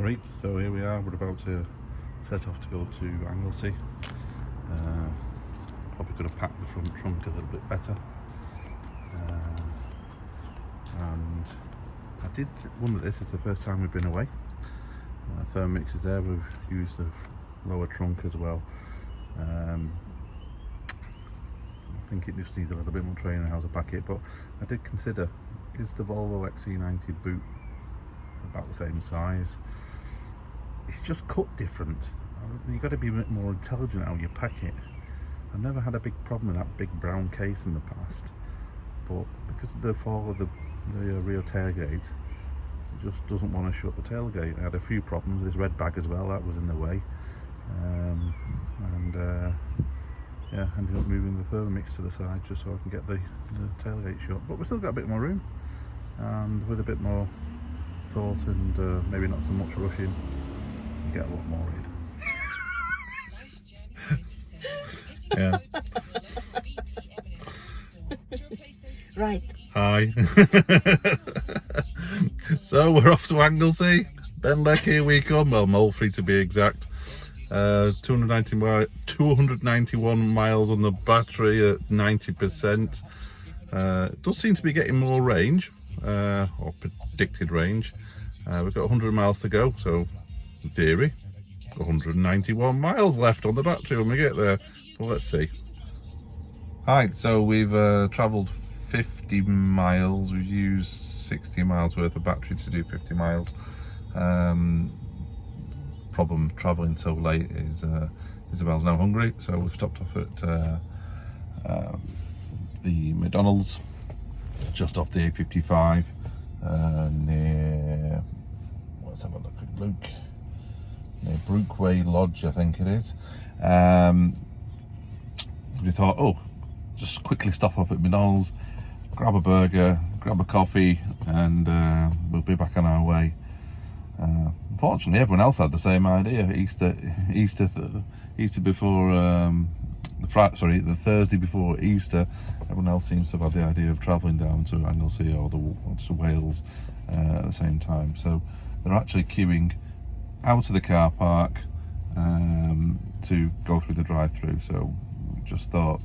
Great, so here we are, we're about to set off to go to Anglesey. Probably could have packed the front trunk a little bit better. And I did wonder, this is the first time we've been away. Thermomix is there, we've used the lower trunk as well. I think it just needs a little bit more training how to pack it, but I did consider, is the Volvo XC90 boot about the same size? It's just cut different. You've got to be a bit more intelligent how you pack it. I've never had a big problem with that big brown case in the past, but because of the fall of the rear tailgate, it just doesn't want to shut the tailgate. I had a few problems with this red bag as well, that was in the way. Yeah, ended up moving the Thermomix to the side just so I can get the tailgate shut. But we've still got a bit more room, and with a bit more thought and maybe not so much rushing, you get a lot more in. Yeah. Right. Hi. So we're off to Anglesey. Benlec, here we come. Well, Moultrie to be exact. 291 miles on the battery at 90%. It does seem to be getting more range, or predicted range. We've got 100 miles to go, so in theory 191 miles left on the battery when we get there. Well, let's see. Right, so we've travelled 50 miles. We've used 60 miles worth of battery to do 50 miles. Problem travelling so late is Isabel's now hungry, so we've stopped off at the McDonald's just off the A55 near, let's have a look at Luke, near Brookway Lodge, I think it is. We thought, oh, just quickly stop off at McDonald's, grab a burger, grab a coffee, and we'll be back on our way. Unfortunately, everyone else had the same idea. Easter before the Thursday before Easter, everyone else seems to have had the idea of travelling down to Anglesey or to Wales at the same time. So they're actually queuing out of the car park to go through the drive-through. So we just thought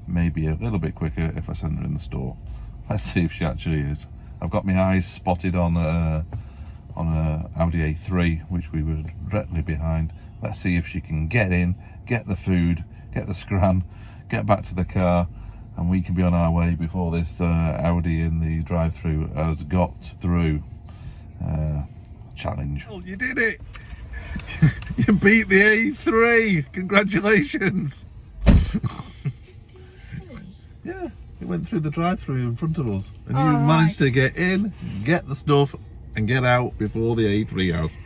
maybe a little bit quicker if I send her in the store. Let's see if she actually is. I've got my eyes spotted on a Audi A3, which we were directly behind. Let's see if she can get in, get the food, get the scran, get back to the car, and we can be on our way before this Audi in the drive-through has got through. Challenge. Oh, you did it! You beat the A3! Congratulations! Yeah, it went through the drive-through in front of us, and you managed to get in, get the stuff, and get out before the A3 house.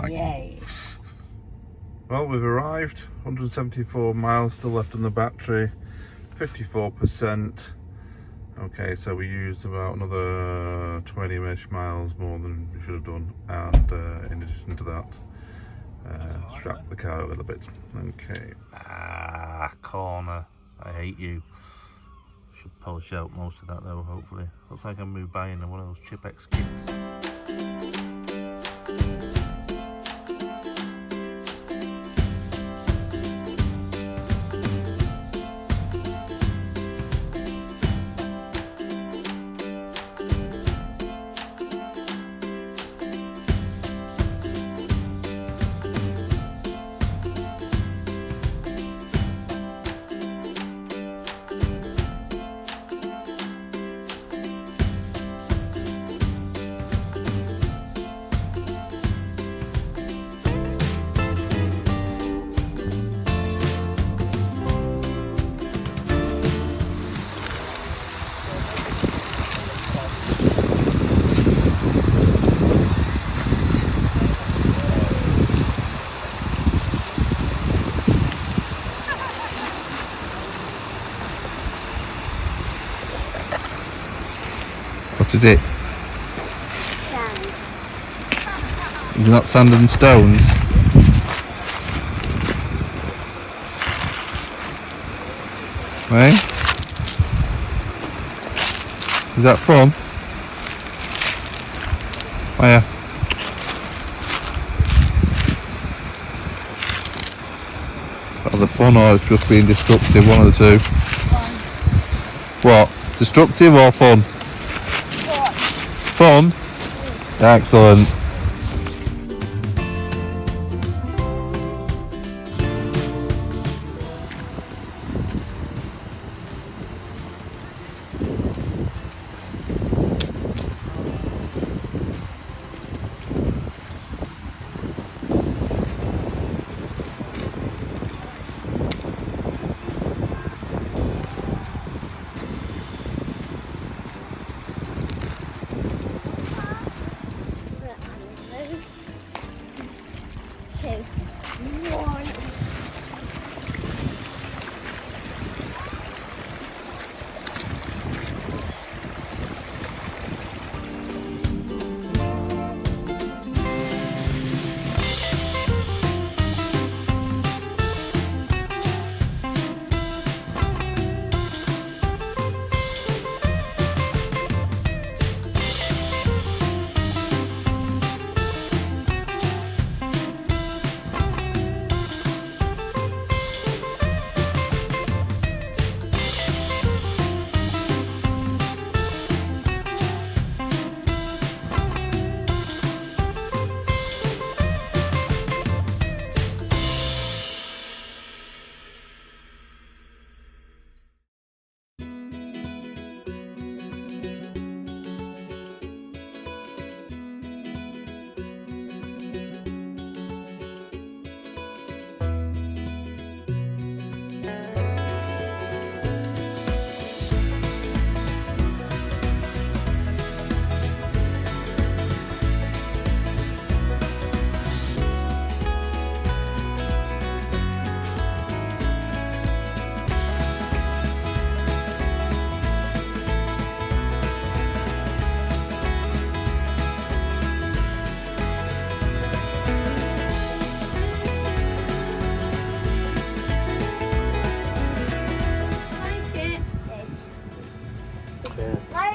Yay. Well, we've arrived. 174 miles still left on the battery. 54%. Okay, so we used about another 20-ish miles more than we should have done. And in addition to that, strapped the car a little bit. Okay. Corner. I hate you. Should polish out most of that though, hopefully. Looks like I moved by in one of those Chip X kits. What is it? Sand. It's not sand and stones. Hey? Is that fun? Oh yeah. the fun or it's just being destructive, one of the two. What? Destructive or fun? Fun? Excellent.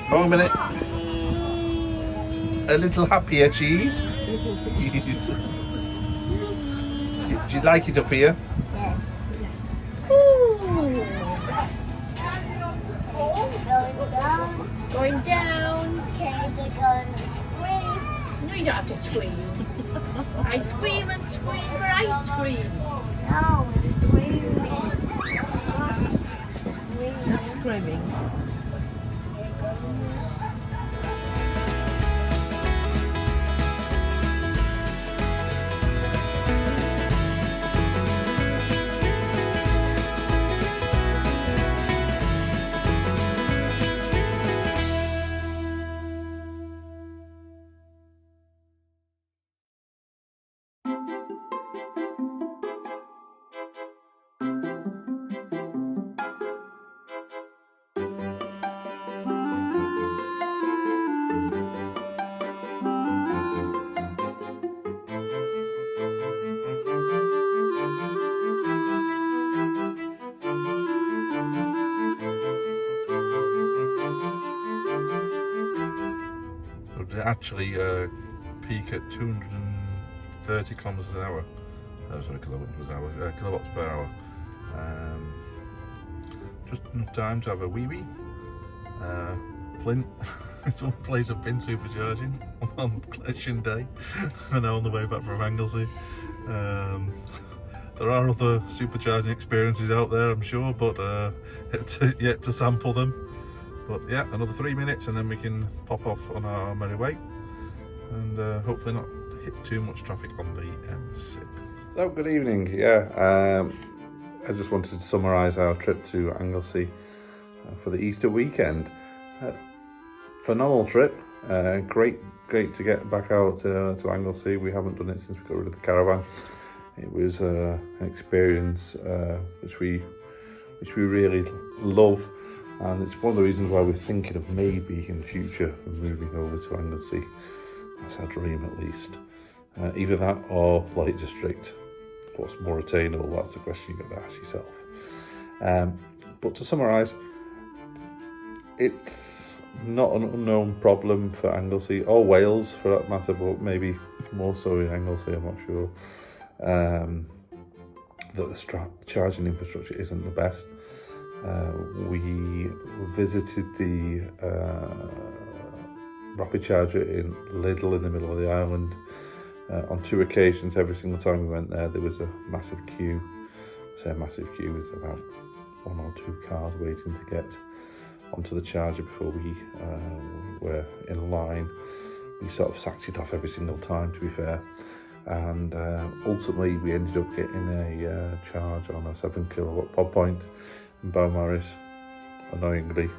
Oh, a minute. A little happier, cheese. Cheese. Do you like it up here? Yes. Going down. Okay, they're going to scream. No, you don't have to scream. I scream and scream for ice cream. No, screaming. Just screaming. Actually peak at 230 kilometers an hour. Sorry, kilowatts per hour. Just enough time to have a wee. Flint, it's one place I've been supercharging on collection day. I know, on the way back from Anglesey. There are other supercharging experiences out there, I'm sure, but yet to sample them. But yeah, another 3 minutes and then we can pop off on our merry way and hopefully not hit too much traffic on the M6. So good evening. I just wanted to summarise our trip to Anglesey for the Easter weekend. Phenomenal trip. Great to get back out to Anglesey. We haven't done it since we got rid of the caravan. It was an experience which we really love. And it's one of the reasons why we're thinking of maybe in the future moving over to Anglesey. That's our dream, at least. Either that or Lake District. What's more attainable? That's the question you've got to ask yourself. But to summarise, it's not an unknown problem for Anglesey or Wales for that matter, but maybe more so in Anglesey, I'm not sure. that the charging infrastructure isn't the best. We visited the rapid charger in Lidl in the middle of the island on 2 occasions. Every single time we went there was a massive queue. I say a massive queue, it's about 1 or 2 cars waiting to get onto the charger before we were in line. We sort of sacked it off every single time, to be fair, and ultimately we ended up getting a charge on a 7 kilowatt pod point in Beaumaris. Annoyingly,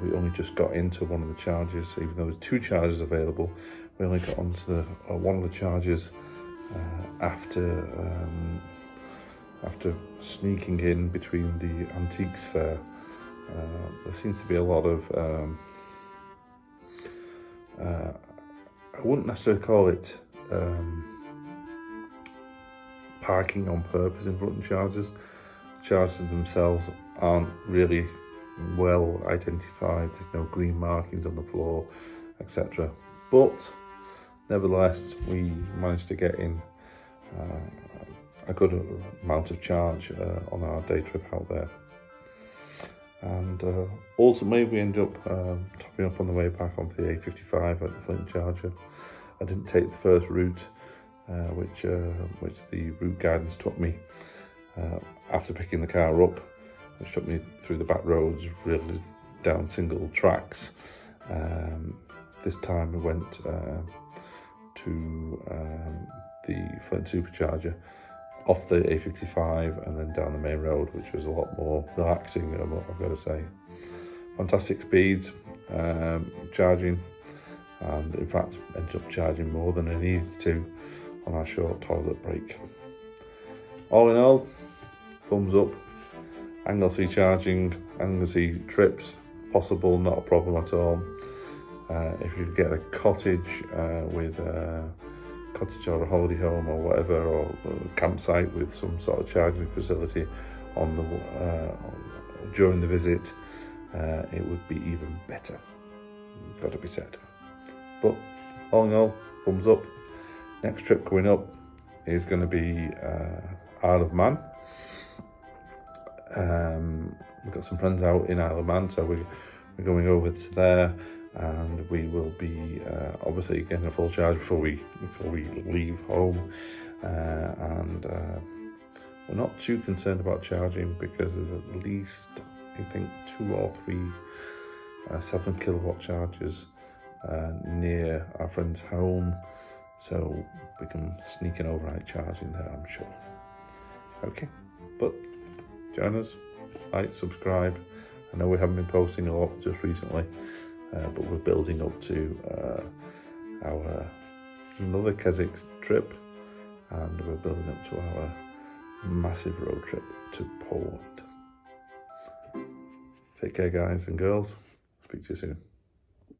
we only just got into one of the chargers, even though there was 2 chargers available. We only got onto one of the chargers after sneaking in between the antiques fair. There seems to be a lot of I wouldn't necessarily call it parking on purpose in front of chargers. Chargers themselves aren't really well identified. There's no green markings on the floor, etc. But nevertheless, we managed to get in a good amount of charge on our day trip out there. And ultimately we ended up topping up on the way back onto the A55 at the Flint charger. I didn't take the first route, which the route guidance took me after picking the car up, which took me through the back roads, really down single tracks. This time we went to the Flint supercharger off the A55 and then down the main road, which was a lot more relaxing, I've got to say. Fantastic speeds, charging, and in fact ended up charging more than I needed to on our short toilet break. All in all, thumbs up. Anglesey charging, Anglesey trips, possible, not a problem at all. If you get a cottage with cottage or a holiday home or whatever, or a campsite with some sort of charging facility on the during the visit, it would be even better, got to be said. But all in all, thumbs up. Next trip coming up is going to be Isle of Man. We've got some friends out in Isle of Man, so we're going over to there, and we will be obviously getting a full charge before we leave home, and we're not too concerned about charging because there's at least, I think, 2 or 3 7 kilowatt chargers near our friend's home, so we can sneak an overnight charging there, I'm sure. Okay, but join us, like, subscribe. I know we haven't been posting a lot just recently, but we're building up to our another Keswick trip, and we're building up to our massive road trip to Poland. Take care, guys and girls. Speak to you soon.